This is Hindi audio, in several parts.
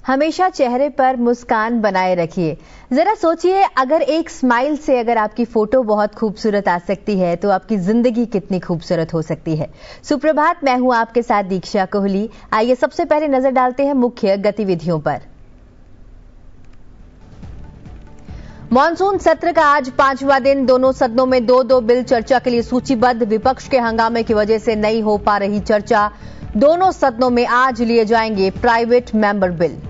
हमेशा चेहरे पर मुस्कान बनाए रखिए। जरा सोचिए, अगर एक स्माइल से अगर आपकी फोटो बहुत खूबसूरत आ सकती है तो आपकी जिंदगी कितनी खूबसूरत हो सकती है। सुप्रभात, मैं हूं आपके साथ दीक्षा कोहली। आइए सबसे पहले नजर डालते हैं मुख्य गतिविधियों पर। मॉनसून सत्र का आज 5वां दिन। दोनों सदनों में दो बिल चर्चा के लिए सूचीबद्ध। विपक्ष के हंगामे की वजह से नहीं हो पा रही चर्चा। दोनों सदनों में आज लिए जाएंगे प्राइवेट मेंबर बिल।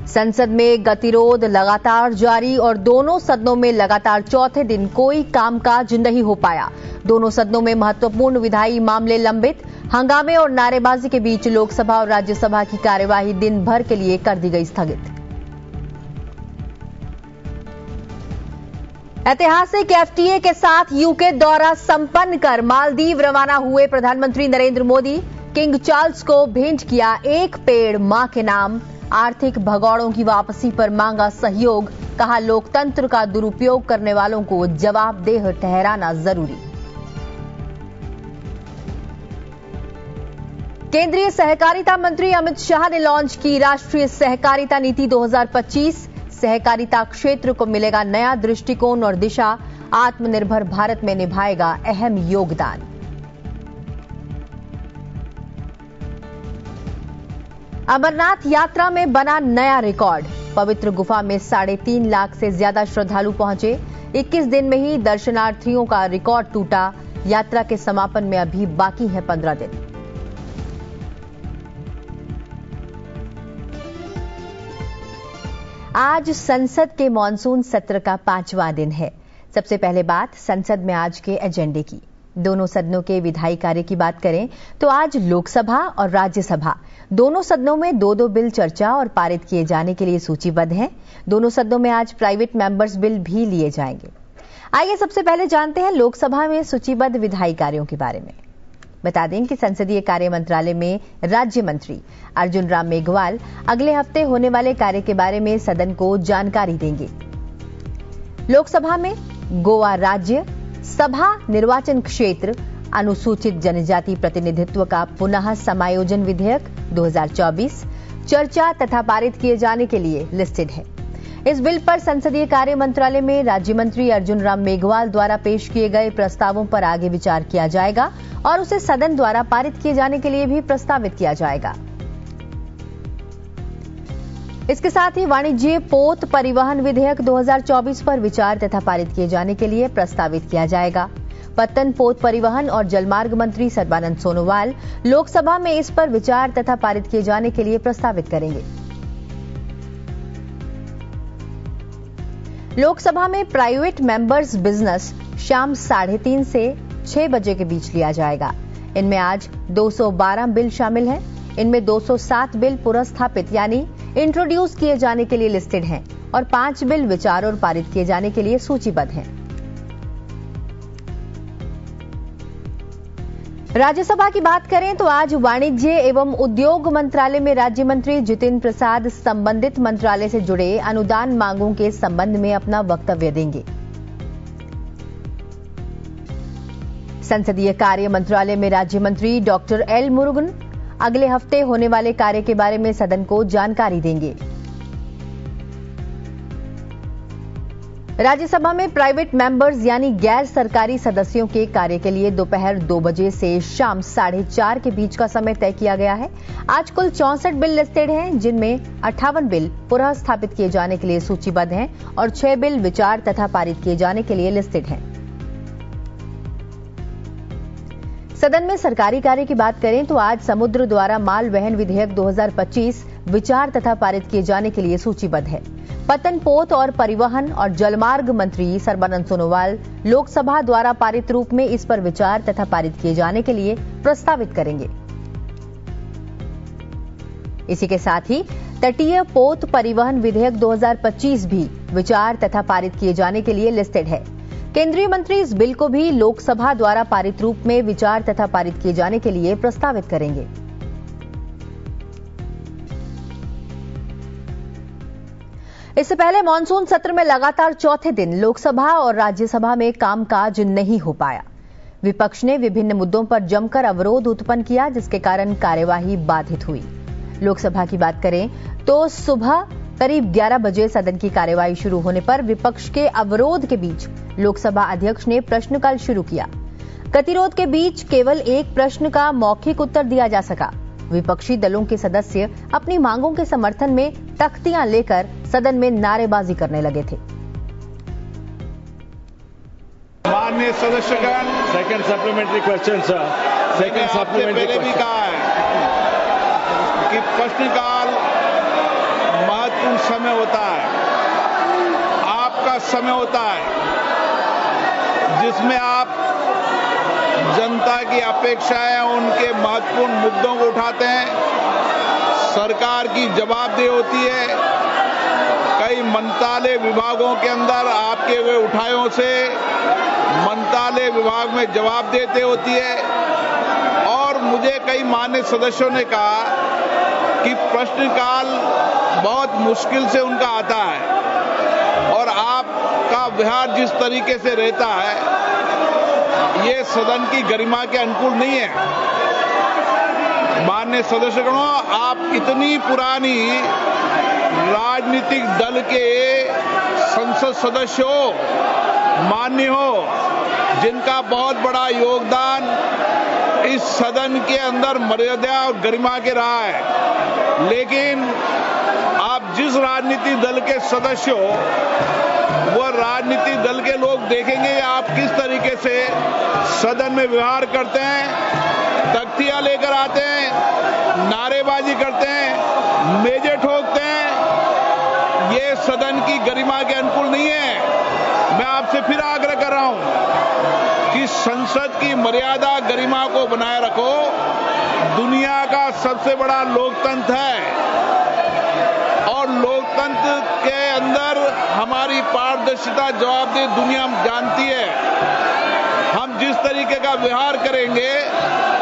संसद में गतिरोध लगातार जारी और दोनों सदनों में लगातार चौथे दिन कोई कामकाज नहीं हो पाया। दोनों सदनों में महत्वपूर्ण विधायी मामले लंबित। हंगामे और नारेबाजी के बीच लोकसभा और राज्यसभा की कार्यवाही दिन भर के लिए कर दी गई स्थगित। ऐतिहासिक एफटीए के साथ यूके दौरा संपन्न कर मालदीव रवाना हुए प्रधानमंत्री नरेंद्र मोदी। किंग चार्ल्स को भेंट किया एक पेड़ मां के नाम। आर्थिक भगौड़ों की वापसी पर मांगा सहयोग। कहा, लोकतंत्र का दुरुपयोग करने वालों को जवाबदेह ठहराना जरूरी। केंद्रीय सहकारिता मंत्री अमित शाह ने लॉन्च की राष्ट्रीय सहकारिता नीति 2025। सहकारिता क्षेत्र को मिलेगा नया दृष्टिकोण और दिशा। आत्मनिर्भर भारत में निभाएगा अहम योगदान। अमरनाथ यात्रा में बना नया रिकॉर्ड। पवित्र गुफा में 3.5 लाख से ज्यादा श्रद्धालु पहुंचे। 21 दिन में ही दर्शनार्थियों का रिकॉर्ड टूटा। यात्रा के समापन में अभी बाकी है 15 दिन। आज संसद के मॉनसून सत्र का 5वां दिन है। सबसे पहले बात संसद में आज के एजेंडे की। दोनों सदनों के विधायी कार्य की बात करें तो आज लोकसभा और राज्यसभा दोनों सदनों में दो बिल चर्चा और पारित किए जाने के लिए सूचीबद्ध हैं। दोनों सदनों में आज प्राइवेट मेंबर्स बिल भी लिए जाएंगे। आइए सबसे पहले जानते हैं लोकसभा में सूचीबद्ध विधायी कार्यों के बारे में। बता दें कि संसदीय कार्य मंत्रालय में राज्य मंत्री अर्जुन राम मेघवाल अगले हफ्ते होने वाले कार्य के बारे में सदन को जानकारी देंगे। लोकसभा में गोवा राज्य सभा निर्वाचन क्षेत्र अनुसूचित जनजाति प्रतिनिधित्व का पुनः समायोजन विधेयक 2024 चर्चा तथा पारित किए जाने के लिए लिस्टेड है। इस बिल पर संसदीय कार्य मंत्रालय में राज्य मंत्री अर्जुन राम मेघवाल द्वारा पेश किए गए प्रस्तावों पर आगे विचार किया जाएगा और उसे सदन द्वारा पारित किए जाने के लिए भी प्रस्तावित किया जाएगा। इसके साथ ही वाणिज्य पोत परिवहन विधेयक 2024 पर विचार तथा पारित किए जाने के लिए प्रस्तावित किया जाएगा। पत्तन पोत परिवहन और जलमार्ग मंत्री सर्बानंद सोनोवाल लोकसभा में इस पर विचार तथा पारित किए जाने के लिए प्रस्तावित करेंगे। लोकसभा में प्राइवेट मेंबर्स बिजनेस शाम 3:30 से 6 बजे के बीच लिया जाएगा। इनमें आज 212 बिल शामिल हैं। इनमें 207 बिल पुनर्स्थापित यानी इंट्रोड्यूस किए जाने के लिए लिस्टेड हैं और 5 बिल विचार और पारित किए जाने के लिए सूचीबद्ध हैं। राज्यसभा की बात करें तो आज वाणिज्य एवं उद्योग मंत्रालय में राज्य मंत्री जितेंद्र प्रसाद संबंधित मंत्रालय से जुड़े अनुदान मांगों के संबंध में अपना वक्तव्य देंगे। संसदीय कार्य मंत्रालय में राज्य मंत्री डॉक्टर एल मुरुगन अगले हफ्ते होने वाले कार्य के बारे में सदन को जानकारी देंगे। राज्यसभा में प्राइवेट मेंबर्स यानी गैर सरकारी सदस्यों के कार्य के लिए दोपहर 2 बजे से शाम 4:30 के बीच का समय तय किया गया है। आज कुल 64 बिल लिस्टेड हैं, जिनमें 58 बिल पुनः स्थापित किए जाने के लिए सूचीबद्ध हैं और 6 बिल विचार तथा पारित किए जाने के लिए लिस्टेड हैं। सदन में सरकारी कार्य की बात करें तो आज समुद्र द्वारा माल वहन विधेयक 2025 विचार तथा पारित किए जाने के लिए सूचीबद्ध है। पत्तन पोत और परिवहन और जलमार्ग मंत्री सर्बानंद सोनोवाल लोकसभा द्वारा पारित रूप में इस पर विचार तथा पारित किए जाने के लिए प्रस्तावित करेंगे। इसी के साथ ही तटीय पोत परिवहन विधेयक 2025 भी विचार तथा पारित किए जाने के लिए लिस्टेड है। केंद्रीय मंत्री इस बिल को भी लोकसभा द्वारा पारित रूप में विचार तथा पारित किए जाने के लिए प्रस्तावित करेंगे। इससे पहले मॉनसून सत्र में लगातार चौथे दिन लोकसभा और राज्यसभा में कामकाज नहीं हो पाया। विपक्ष ने विभिन्न मुद्दों पर जमकर अवरोध उत्पन्न किया, जिसके कारण कार्यवाही बाधित हुई। लोकसभा की बात करें तो सुबह करीब 11 बजे सदन की कार्यवाही शुरू होने पर विपक्ष के अवरोध के बीच लोकसभा अध्यक्ष ने प्रश्नकाल शुरू किया। गतिरोध के बीच केवल एक प्रश्न का मौखिक उत्तर दिया जा सका। विपक्षी दलों के सदस्य अपनी मांगों के समर्थन में तख्तियां लेकर सदन में नारेबाजी करने लगे थे। माननीय सदस्यगण, second supplementary question sir, second supplementary पहले भी कहा है कि प्रश्नकाल महत्वपूर्ण समय होता है, आपका समय होता है जिसमें आप जनता की अपेक्षाएं, उनके महत्वपूर्ण मुद्दों को उठाते हैं। सरकार की जवाबदेही होती है। कई मंत्रालय विभागों के अंदर आपके हुए उठायों से मंत्रालय विभाग में जवाब देते होती है। और मुझे कई मान्य सदस्यों ने कहा कि प्रश्नकाल बहुत मुश्किल से उनका आता है और आपका व्यवहार जिस तरीके से रहता है ये सदन की गरिमा के अनुकूल नहीं है। माननीय सदस्यगणों, आप इतनी पुरानी राजनीतिक दल के संसद सदस्य हो, मान्य हो, जिनका बहुत बड़ा योगदान इस सदन के अंदर मर्यादा और गरिमा के रहा है। लेकिन आप जिस राजनीतिक दल के सदस्य हो वो राजनीतिक दल के लोग देखेंगे आप किस तरीके से सदन में व्यवहार करते हैं, तख्तियां लेकर आते हैं, नारेबाजी करते हैं, मेजें ठोकते हैं। ये सदन की गरिमा के अनुकूल नहीं है। मैं आपसे फिर आग्रह कर रहा हूं कि संसद की मर्यादा गरिमा को बनाए रखो। दुनिया का सबसे बड़ा लोकतंत्र है और लोकतंत्र के अंदर हमारी पारदर्शिता, जवाबदेही दुनिया जानती है। हम जिस तरीके का व्यवहार करेंगे,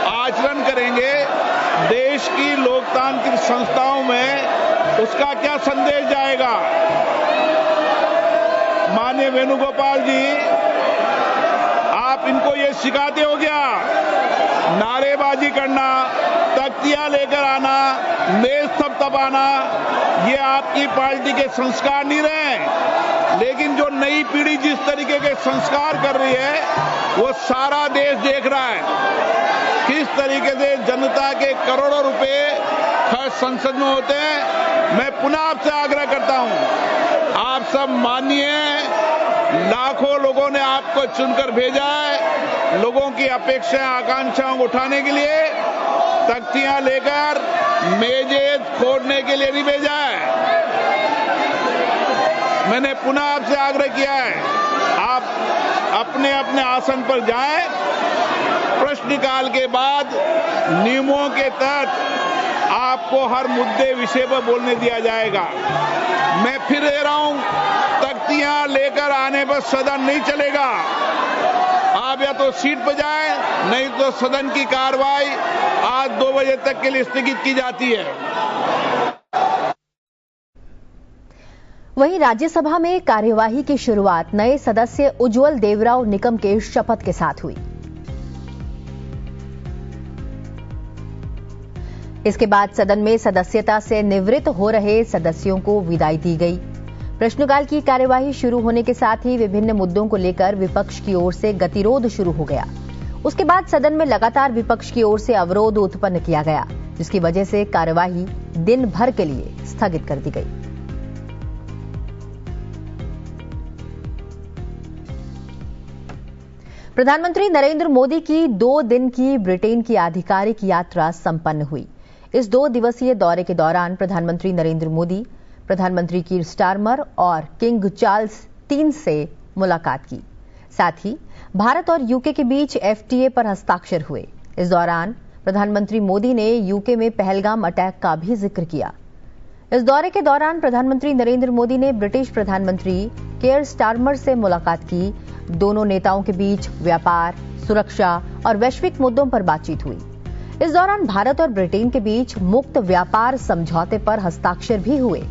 आचरण करेंगे, देश की लोकतांत्रिक संस्थाओं में उसका क्या संदेश जाएगा। माननीय वेणुगोपाल जी, आप इनको ये सिखाते हो क्या? नारेबाजी करना, तख्तियां लेकर आना, मेज थपथपाना, ये आपकी पार्टी के संस्कार नहीं रहे। लेकिन जो नई पीढ़ी जिस तरीके के संस्कार कर रही है वो सारा देश देख रहा है किस तरीके से जनता के करोड़ों रुपए खर्च संसद में होते हैं। मैं पुनः आपसे आग्रह करता हूं, आप सब मानिए, लाखों लोगों ने आपको चुनकर भेजा है लोगों की अपेक्षाएं, आकांक्षाओं को उठाने के लिए, तख्तियां लेकर मेजें फोड़ने के लिए नहीं भेजा है। मैंने पुनः आपसे आग्रह किया है, आप अपने अपने आसन पर जाएं। प्रश्नकाल के बाद नियमों के तहत आपको हर मुद्दे विषय पर बोलने दिया जाएगा। मैं फिर कह रहा हूं, तख्तियां लेकर आने पर सदन नहीं चलेगा। आप या तो सीट पर जाएं, नहीं तो सदन की कार्रवाई आज 2 बजे तक के लिए स्थगित की जाती है। वहीं राज्यसभा में कार्यवाही की शुरुआत नए सदस्य उज्ज्वल देवराव निकम के शपथ के साथ हुई। इसके बाद सदन में सदस्यता से निवृत्त हो रहे सदस्यों को विदाई दी गई। प्रश्नकाल की कार्यवाही शुरू होने के साथ ही विभिन्न मुद्दों को लेकर विपक्ष की ओर से गतिरोध शुरू हो गया। उसके बाद सदन में लगातार विपक्ष की ओर से अवरोध उत्पन्न किया गया, जिसकी वजह से कार्यवाही दिन भर के लिए स्थगित कर दी गई। प्रधानमंत्री नरेंद्र मोदी की 2 दिन की ब्रिटेन की आधिकारिक यात्रा संपन्न हुई। इस 2 दिवसीय दौरे के दौरान प्रधानमंत्री नरेंद्र मोदी प्रधानमंत्री कीर स्टारमर और किंग चार्ल्स III से मुलाकात की। साथ ही भारत और यूके के बीच FTA पर हस्ताक्षर हुए। इस दौरान प्रधानमंत्री मोदी ने यूके में पहलगाम अटैक का भी जिक्र किया। इस दौरे के दौरान प्रधानमंत्री नरेंद्र मोदी ने ब्रिटिश प्रधानमंत्री कीर स्टारमर से मुलाकात की। दोनों नेताओं के बीच व्यापार, सुरक्षा और वैश्विक मुद्दों पर बातचीत हुई। इस दौरान भारत और ब्रिटेन के बीच मुक्त व्यापार समझौते पर हस्ताक्षर भी हुए।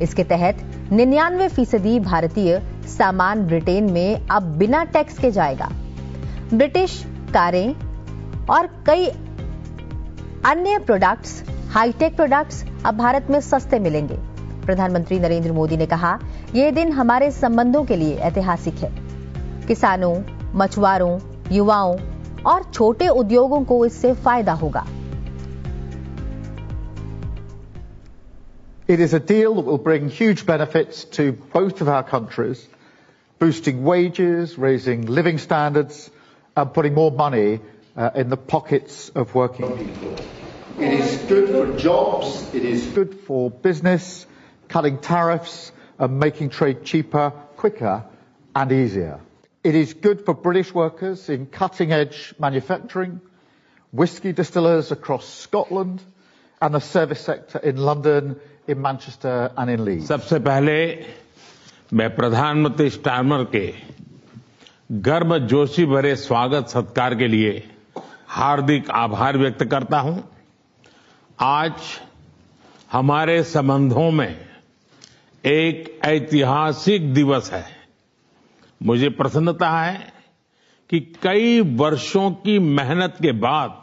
इसके तहत 99% भारतीय सामान ब्रिटेन में अब बिना टैक्स के जाएगा। ब्रिटिश कारें और कई अन्य प्रोडक्ट्स, हाईटेक प्रोडक्ट्स अब भारत में सस्ते मिलेंगे। प्रधानमंत्री नरेंद्र मोदी ने कहा, यह दिन हमारे संबंधों के लिए ऐतिहासिक है। किसानों, मछुआरों, युवाओं और छोटे उद्योगों को इससे फायदा होगा। It is a deal that will bring huge benefits to both of our countries, boosting wages, raising living standards, and putting more money in the pockets of working people. It is good for jobs, it is good for business, cutting tariffs and making trade cheaper, quicker and easier. It is good for British workers in cutting-edge manufacturing, whisky distillers across Scotland, and the service sector in London, in Manchester and in Leeds. सबसे पहले मैं प्रधानमंत्री स्टार्मर के गर्मजोशी भरे स्वागत सत्कार के लिए हार्दिक आभार व्यक्त करता हूं। आज हमारे संबंधों में एक ऐतिहासिक दिवस है। मुझे प्रसन्नता है कि कई वर्षों की मेहनत के बाद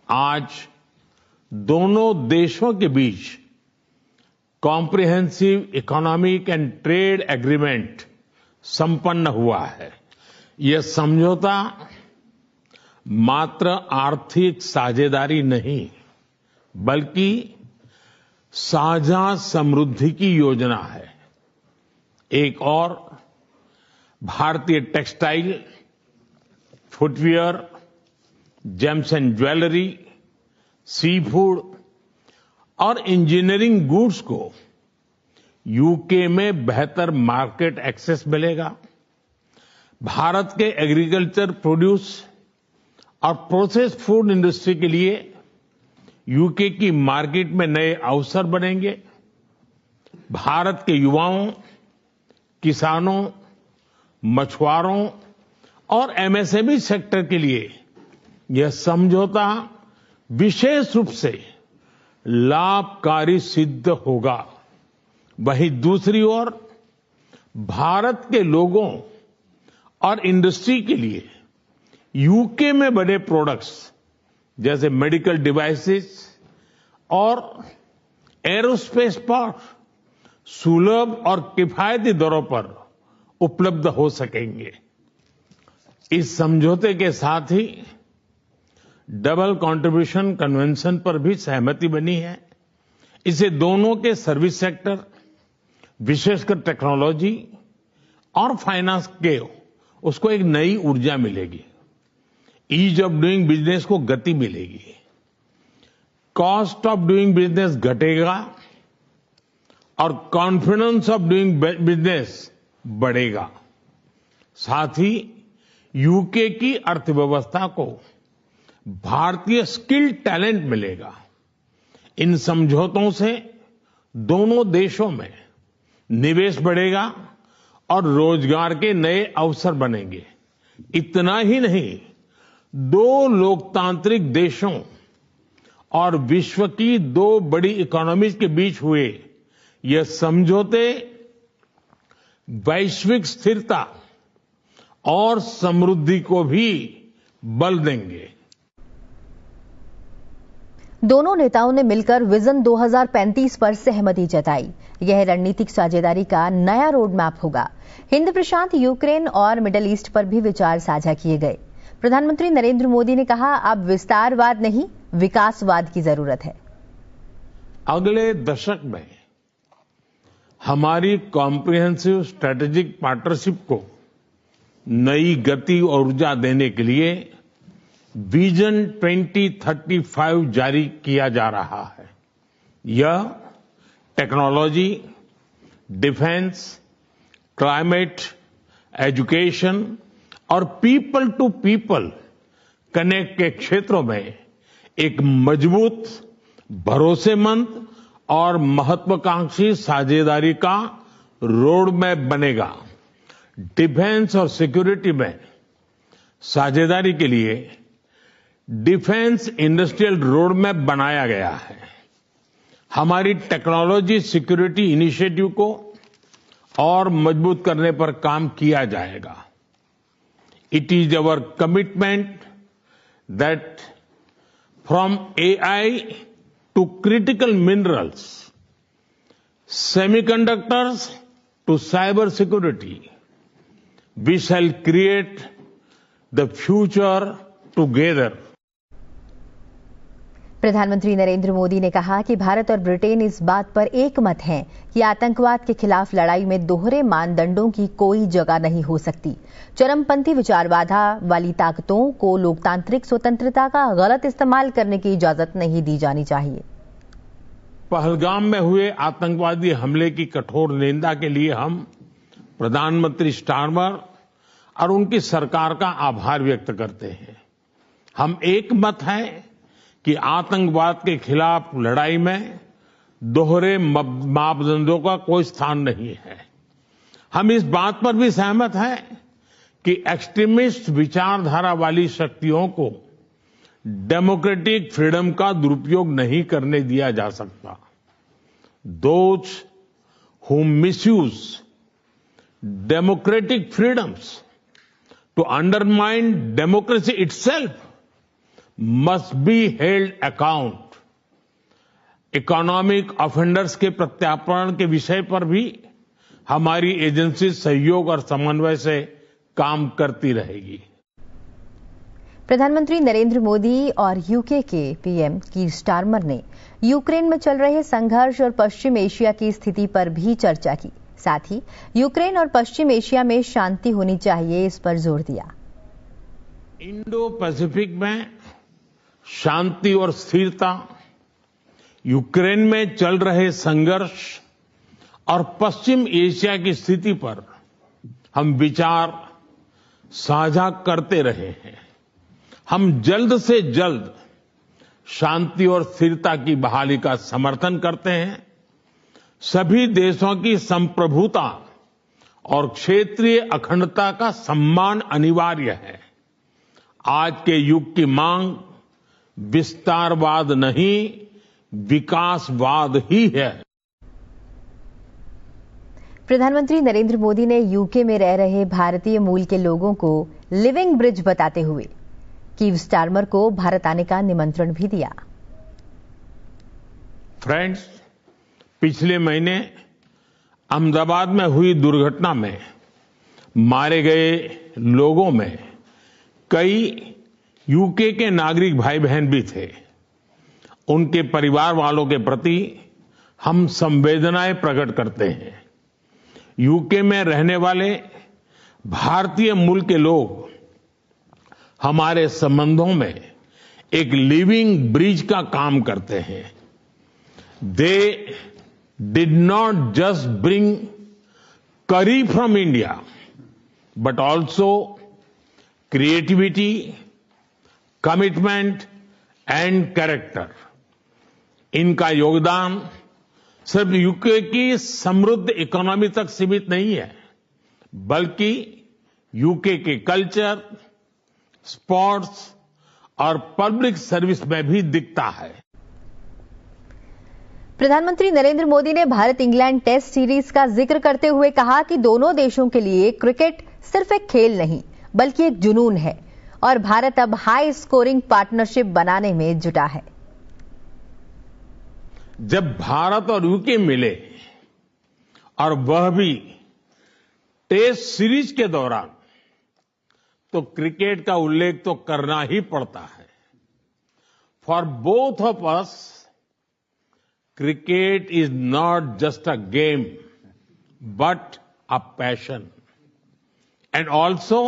आज दोनों देशों के बीच comprehensive economic and trade agreement संपन्न हुआ है। यह समझौता मात्र आर्थिक साझेदारी नहीं, बल्कि साझा समृद्धि की योजना है। एक और भारतीय textile, footwear, gems and jewellery, sea food और इंजीनियरिंग गुड्स को यूके में बेहतर मार्केट एक्सेस मिलेगा। भारत के एग्रीकल्चर प्रोड्यूस और प्रोसेस्ड फूड इंडस्ट्री के लिए यूके की मार्केट में नए अवसर बनेंगे। भारत के युवाओं, किसानों, मछुआरों और एमएसएमई सेक्टर के लिए यह समझौता विशेष रूप से लाभकारी सिद्ध होगा। वहीं दूसरी ओर भारत के लोगों और इंडस्ट्री के लिए यूके में बने प्रोडक्ट्स जैसे मेडिकल डिवाइसेस और एरोस्पेस पार्ट्स सुलभ और किफायती दरों पर उपलब्ध हो सकेंगे। इस समझौते के साथ ही डबल कंट्रीब्यूशन कन्वेंशन पर भी सहमति बनी है। इससे दोनों के सर्विस सेक्टर, विशेषकर टेक्नोलॉजी और फाइनेंस के उसको एक नई ऊर्जा मिलेगी। ईज ऑफ डूइंग बिजनेस को गति मिलेगी। कॉस्ट ऑफ डूइंग बिजनेस घटेगा और कॉन्फिडेंस ऑफ डूइंग बिजनेस बढ़ेगा। साथ ही यूके की अर्थव्यवस्था को भारतीय स्किल्ड टैलेंट मिलेगा। इन समझौतों से दोनों देशों में निवेश बढ़ेगा और रोजगार के नए अवसर बनेंगे। इतना ही नहीं, दो लोकतांत्रिक देशों और विश्व की दो बड़ी इकोनॉमीज के बीच हुए यह समझौते वैश्विक स्थिरता और समृद्धि को भी बल देंगे। दोनों नेताओं ने मिलकर विजन 2035 पर सहमति जताई। यह रणनीतिक साझेदारी का नया रोड मैप होगा। हिंद प्रशांत, यूक्रेन और मिडिल ईस्ट पर भी विचार साझा किए गए। प्रधानमंत्री नरेंद्र मोदी ने कहा, अब विस्तारवाद नहीं, विकासवाद की जरूरत है। अगले दशक में हमारी कॉम्प्रिहेंसिव स्ट्रेटेजिक पार्टनरशिप को नई गति और ऊर्जा देने के लिए विजन 2035 जारी किया जा रहा है। यह टेक्नोलॉजी, डिफेंस, क्लाइमेट, एजुकेशन और पीपल टू पीपल कनेक्ट के क्षेत्रों में एक मजबूत, भरोसेमंद और महत्वाकांक्षी साझेदारी का रोड मैप बनेगा। डिफेंस और सिक्योरिटी में साझेदारी के लिए डिफेंस इंडस्ट्रियल रोड मैप बनाया गया है। हमारी टेक्नोलॉजी सिक्योरिटी इनिशिएटिव को और मजबूत करने पर काम किया जाएगा। It is our commitment that from AI to critical minerals, semiconductors to cyber security, we shall create the future together. प्रधानमंत्री नरेंद्र मोदी ने कहा कि भारत और ब्रिटेन इस बात पर एकमत हैं कि आतंकवाद के खिलाफ लड़ाई में दोहरे मानदंडों की कोई जगह नहीं हो सकती। चरमपंथी विचारवादा वाली ताकतों को लोकतांत्रिक स्वतंत्रता का गलत इस्तेमाल करने की इजाजत नहीं दी जानी चाहिए। पहलगाम में हुए आतंकवादी हमले की कठोर निंदा के लिए हम प्रधानमंत्री स्टारमर और उनकी सरकार का आभार व्यक्त करते हैं। हम एकमत हैं कि आतंकवाद के खिलाफ लड़ाई में दोहरे मापदंडों का कोई स्थान नहीं है। हम इस बात पर भी सहमत हैं कि एक्सट्रीमिस्ट विचारधारा वाली शक्तियों को डेमोक्रेटिक फ्रीडम का दुरुपयोग नहीं करने दिया जा सकता। Those who misuse democratic freedoms to undermine democracy itself must be held account. Economic offenders के प्रत्यार्पण के विषय पर भी हमारी एजेंसी सहयोग और समन्वय से काम करती रहेगी। प्रधानमंत्री नरेंद्र मोदी और यूके के पीएम कीर स्टारमर ने यूक्रेन में चल रहे संघर्ष और पश्चिम एशिया की स्थिति पर भी चर्चा की। साथ ही यूक्रेन और पश्चिम एशिया में शांति होनी चाहिए, इस पर जोर दिया। इंडो पैसिफिक में शांति और स्थिरता, यूक्रेन में चल रहे संघर्ष और पश्चिम एशिया की स्थिति पर हम विचार साझा करते रहे हैं। हम जल्द से जल्द शांति और स्थिरता की बहाली का समर्थन करते हैं। सभी देशों की संप्रभुता और क्षेत्रीय अखंडता का सम्मान अनिवार्य है। आज के युग की मांग विस्तारवाद नहीं, विकासवाद ही है। प्रधानमंत्री नरेंद्र मोदी ने यूके में रह रहे भारतीय मूल के लोगों को लिविंग ब्रिज बताते हुए कीर स्टारमर को भारत आने का निमंत्रण भी दिया। फ्रेंड्स, पिछले महीने अहमदाबाद में हुई दुर्घटना में मारे गए लोगों में कई यूके के नागरिक भाई बहन भी थे। उनके परिवार वालों के प्रति हम संवेदनाएं प्रकट करते हैं। यूके में रहने वाले भारतीय मूल के लोग हमारे संबंधों में एक लिविंग ब्रिज का काम करते हैं। They did not just bring curry from India but also creativity, commitment and character. इनका योगदान सिर्फ यूके की समृद्ध इकोनॉमी तक सीमित नहीं है, बल्कि यूके के कल्चर, स्पोर्ट्स और पब्लिक सर्विस में भी दिखता है। प्रधानमंत्री नरेंद्र मोदी ने भारत इंग्लैंड टेस्ट सीरीज का जिक्र करते हुए कहा कि दोनों देशों के लिए क्रिकेट सिर्फ एक खेल नहीं बल्कि एक जुनून है और भारत अब हाई स्कोरिंग पार्टनरशिप बनाने में जुटा है। जब भारत और यूके मिले और वह भी टेस्ट सीरीज के दौरान, तो क्रिकेट का उल्लेख तो करना ही पड़ता है। For both of us, cricket is not just a game but a passion and also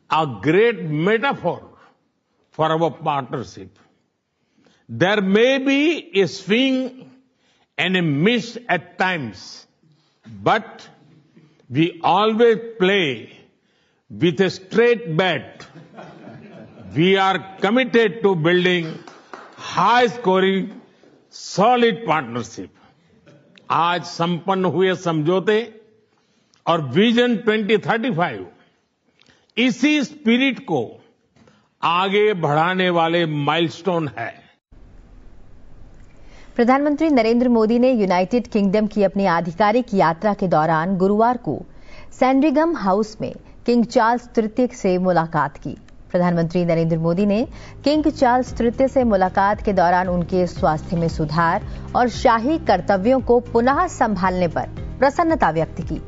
a great metaphor for our partnership. There may be a swing and a miss at times, but we always play with a straight bat. We are committed to building high-scoring, solid partnership. आज संपन्न हुए समझौते और विजन 2035 इसी स्पिरिट को आगे बढ़ाने वाले माइलस्टोन है। प्रधानमंत्री नरेंद्र मोदी ने यूनाइटेड किंगडम की अपनी आधिकारिक यात्रा के दौरान गुरुवार को सैंडरिगम हाउस में किंग चार्ल्स तृतीय से मुलाकात की। प्रधानमंत्री नरेंद्र मोदी ने किंग चार्ल्स तृतीय से मुलाकात के दौरान उनके स्वास्थ्य में सुधार और शाही कर्तव्यों को पुनः संभालने पर प्रसन्नता व्यक्त की।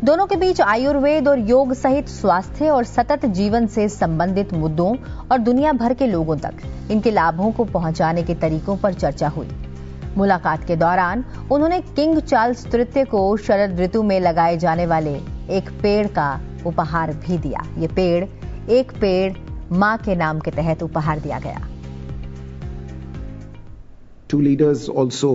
दोनों के बीच आयुर्वेद और योग सहित स्वास्थ्य और सतत जीवन से संबंधित मुद्दों और दुनिया भर के लोगों तक इनके लाभों को पहुंचाने के तरीकों पर चर्चा हुई। मुलाकात के दौरान उन्होंने किंग चार्ल्स तृतीय को शरद ऋतु में लगाए जाने वाले एक पेड़ का उपहार भी दिया। ये पेड़ एक पेड़ मां के नाम के तहत उपहार दिया गया। Two leaders also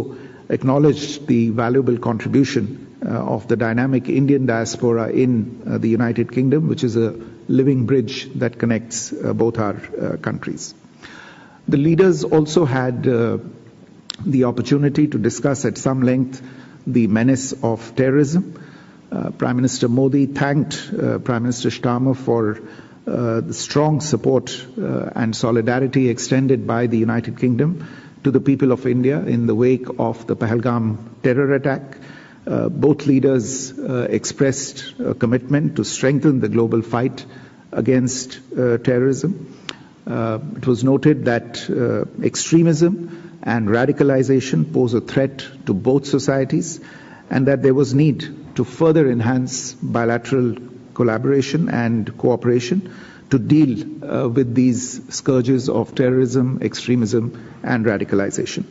acknowledged the valuable contribution of the dynamic Indian diaspora in the United Kingdom, which is a living bridge that connects both our countries. The leaders also had the opportunity to discuss at some length the menace of terrorism. Prime Minister Modi thanked Prime Minister Starmer for the strong support and solidarity extended by the United Kingdom to the people of India in the wake of the Pahalgam terror attack. Both leaders expressed a commitment to strengthen the global fight against terrorism. It was noted that extremism and radicalization pose a threat to both societies, and that there was need to further enhance bilateral collaboration and cooperation to deal with these scourges of terrorism, extremism and radicalization.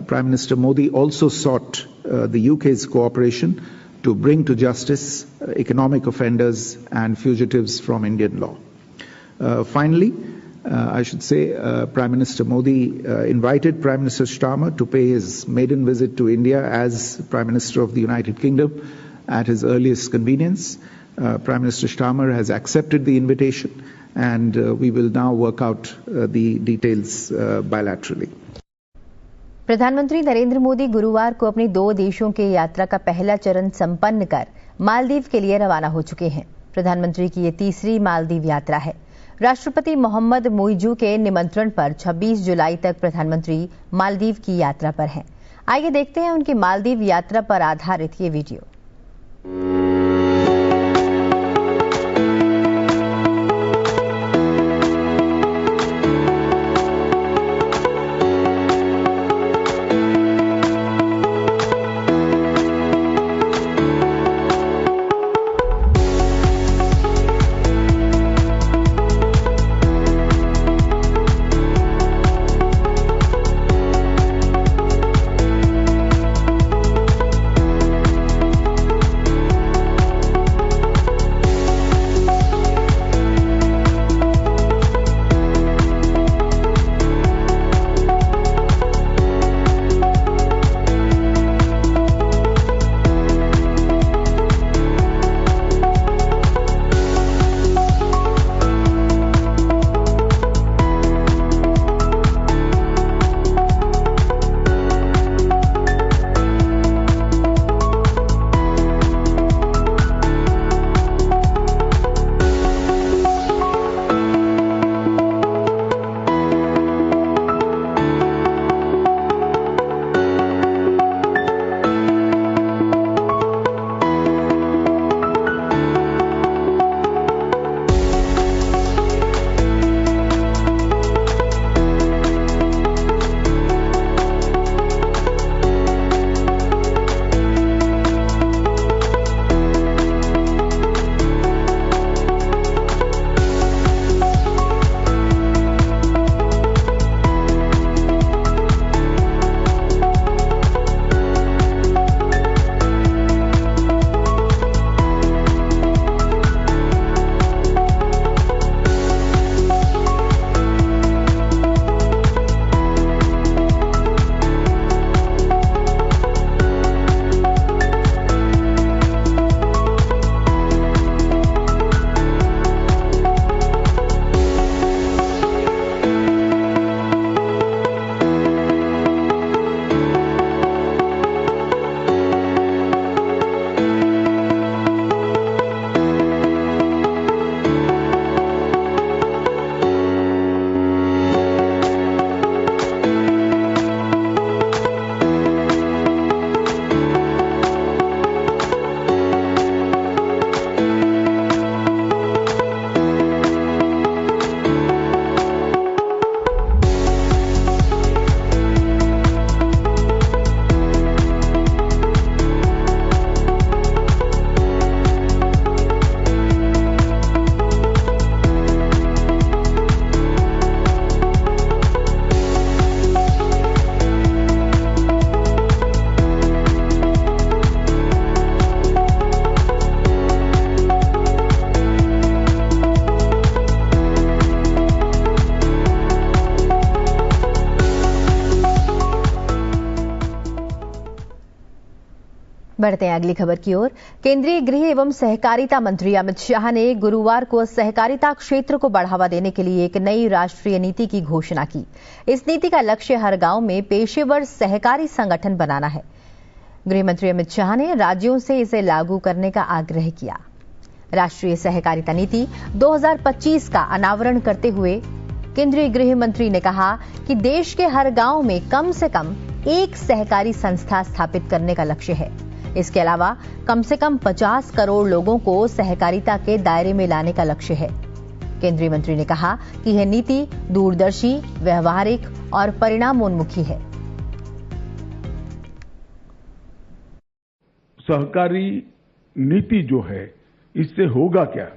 Prime Minister Modi also sought the UK's cooperation to bring to justice economic offenders and fugitives from Indian law. Finally, I should say Prime Minister Modi invited Prime Minister Starmer to pay his maiden visit to India as Prime Minister of the United Kingdom at his earliest convenience. Prime Minister Starmer has accepted the invitation, and we will now work out the details bilaterally. प्रधानमंत्री नरेंद्र मोदी गुरुवार को अपनी 2 देशों की यात्रा का पहला चरण संपन्न कर मालदीव के लिए रवाना हो चुके हैं। प्रधानमंत्री की ये तीसरी मालदीव यात्रा है। राष्ट्रपति मोहम्मद मुइजू के निमंत्रण पर 26 जुलाई तक प्रधानमंत्री मालदीव की यात्रा पर हैं। आइए देखते हैं उनकी मालदीव यात्रा पर आधारित ये वीडियो। बढ़ते हैं अगली खबर की ओर। केंद्रीय गृह एवं सहकारिता मंत्री अमित शाह ने गुरुवार को सहकारिता क्षेत्र को बढ़ावा देने के लिए एक नई राष्ट्रीय नीति की घोषणा की। इस नीति का लक्ष्य हर गांव में पेशेवर सहकारी संगठन बनाना है। गृह मंत्री अमित शाह ने राज्यों से इसे लागू करने का आग्रह किया। राष्ट्रीय सहकारिता नीति 2025 का अनावरण करते हुए केंद्रीय गृह मंत्री ने कहा कि देश के हर गांव में कम से कम एक सहकारी संस्था स्थापित करने का लक्ष्य है। इसके अलावा कम से कम 50 करोड़ लोगों को सहकारिता के दायरे में लाने का लक्ष्य है। केंद्रीय मंत्री ने कहा कि यह नीति दूरदर्शी, व्यवहारिक और परिणामोन्मुखी है। सहकारी नीति जो है, इससे होगा क्या?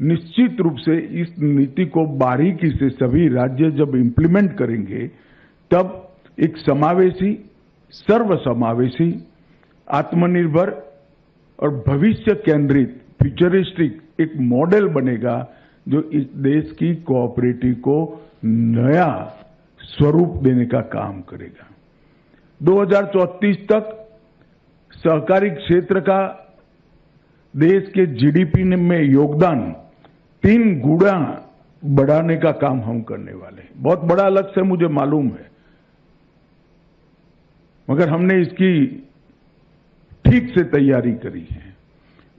निश्चित रूप से इस नीति को बारीकी से सभी राज्य जब इंप्लीमेंट करेंगे, तब एक समावेशी, सर्वसमावेशी, आत्मनिर्भर और भविष्य केंद्रित, फ्यूचरिस्टिक एक मॉडल बनेगा जो इस देश की कोऑपरेटिव को नया स्वरूप देने का काम करेगा। 2034 तक सहकारी क्षेत्र का देश के जीडीपी में योगदान 3 गुना बढ़ाने का काम हम करने वाले हैं। बहुत बड़ा लक्ष्य है, मुझे मालूम है, मगर हमने इसकी ठीक से तैयारी करी है।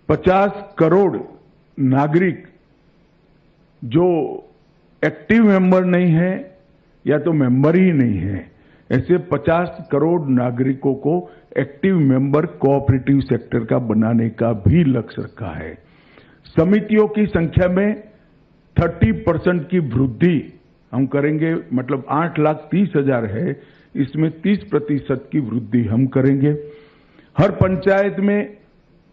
50 करोड़ नागरिक जो एक्टिव मेंबर नहीं है या तो मेंबर ही नहीं है, ऐसे 50 करोड़ नागरिकों को एक्टिव मेंबर कोऑपरेटिव सेक्टर का बनाने का भी लक्ष्य रखा है। समितियों की संख्या में 30% की वृद्धि हम करेंगे, मतलब 8,30,000 है, इसमें 30% की वृद्धि हम करेंगे। हर पंचायत में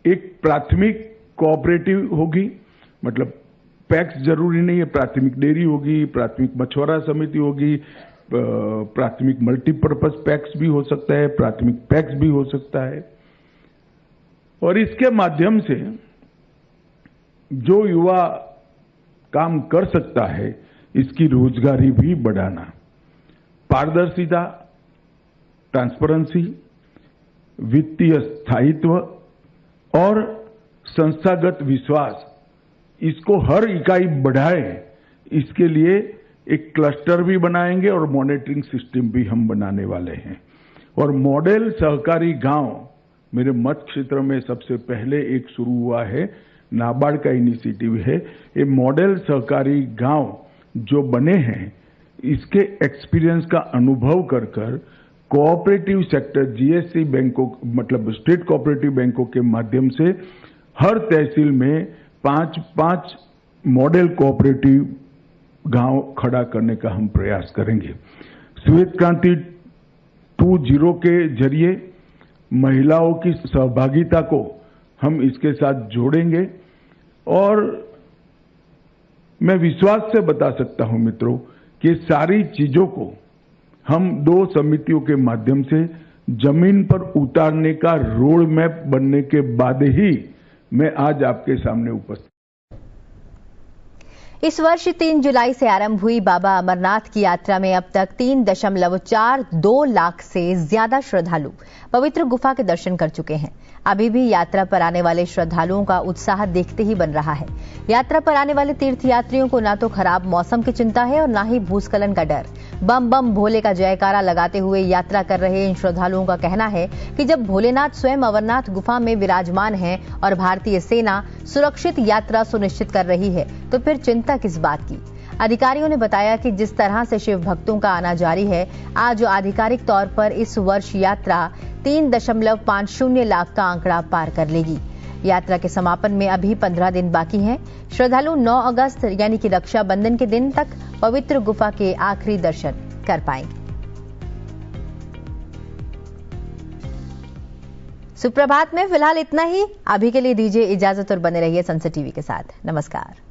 एक प्राथमिक कोऑपरेटिव होगी, मतलब पैक्स जरूरी नहीं है, प्राथमिक डेयरी होगी, प्राथमिक मछुआरा समिति होगी, प्राथमिक मल्टीपर्पज पैक्स भी हो सकता है, प्राथमिक पैक्स भी हो सकता है। और इसके माध्यम से जो युवा काम कर सकता है, इसकी रोजगारी भी बढ़ाना। पारदर्शिता, ट्रांसपेरेंसी, वित्तीय स्थायित्व और संस्थागत विश्वास, इसको हर इकाई बढ़ाए, इसके लिए एक क्लस्टर भी बनाएंगे और मॉनिटरिंग सिस्टम भी हम बनाने वाले हैं। और मॉडल सहकारी गांव मेरे मत क्षेत्र में सबसे पहले एक शुरू हुआ है, नाबार्ड का इनिशिएटिव है। ये मॉडल सहकारी गांव जो बने हैं, इसके एक्सपीरियंस का अनुभव कर कोऑपरेटिव सेक्टर, जीएससी बैंकों, मतलब स्टेट कोऑपरेटिव बैंकों के माध्यम से हर तहसील में 5 मॉडल कोऑपरेटिव गांव खड़ा करने का हम प्रयास करेंगे। श्वेत क्रांति 2.0 के जरिए महिलाओं की सहभागिता को हम इसके साथ जोड़ेंगे और मैं विश्वास से बता सकता हूं मित्रों कि सारी चीजों को हम 2 समितियों के माध्यम से जमीन पर उतारने का रोड मैप बनने के बाद ही मैं आज आपके सामने उपस्थित। इस वर्ष 3 जुलाई से आरंभ हुई बाबा अमरनाथ की यात्रा में अब तक 3.42 लाख से ज्यादा श्रद्धालु पवित्र गुफा के दर्शन कर चुके हैं। अभी भी यात्रा पर आने वाले श्रद्धालुओं का उत्साह देखते ही बन रहा है। यात्रा पर आने वाले तीर्थयात्रियों को न तो खराब मौसम की चिंता है और न ही भूस्खलन का डर। बम बम भोले का जयकारा लगाते हुए यात्रा कर रहे इन श्रद्धालुओं का कहना है कि जब भोलेनाथ स्वयं अमरनाथ गुफा में विराजमान हैं और भारतीय सेना सुरक्षित यात्रा सुनिश्चित कर रही है, तो फिर चिंता किस बात की। अधिकारियों ने बताया कि जिस तरह से शिव भक्तों का आना जारी है, आज आधिकारिक तौर पर इस वर्ष यात्रा 3.50 लाख का आंकड़ा पार कर लेगी। यात्रा के समापन में अभी 15 दिन बाकी हैं। श्रद्धालु 9 अगस्त यानी कि रक्षाबंधन के दिन तक पवित्र गुफा के आखिरी दर्शन कर पाएंगे। सुप्रभात में फिलहाल इतना ही। अभी के लिए दीजिए इजाजत और बने रहिए संसद टीवी के साथ। नमस्कार।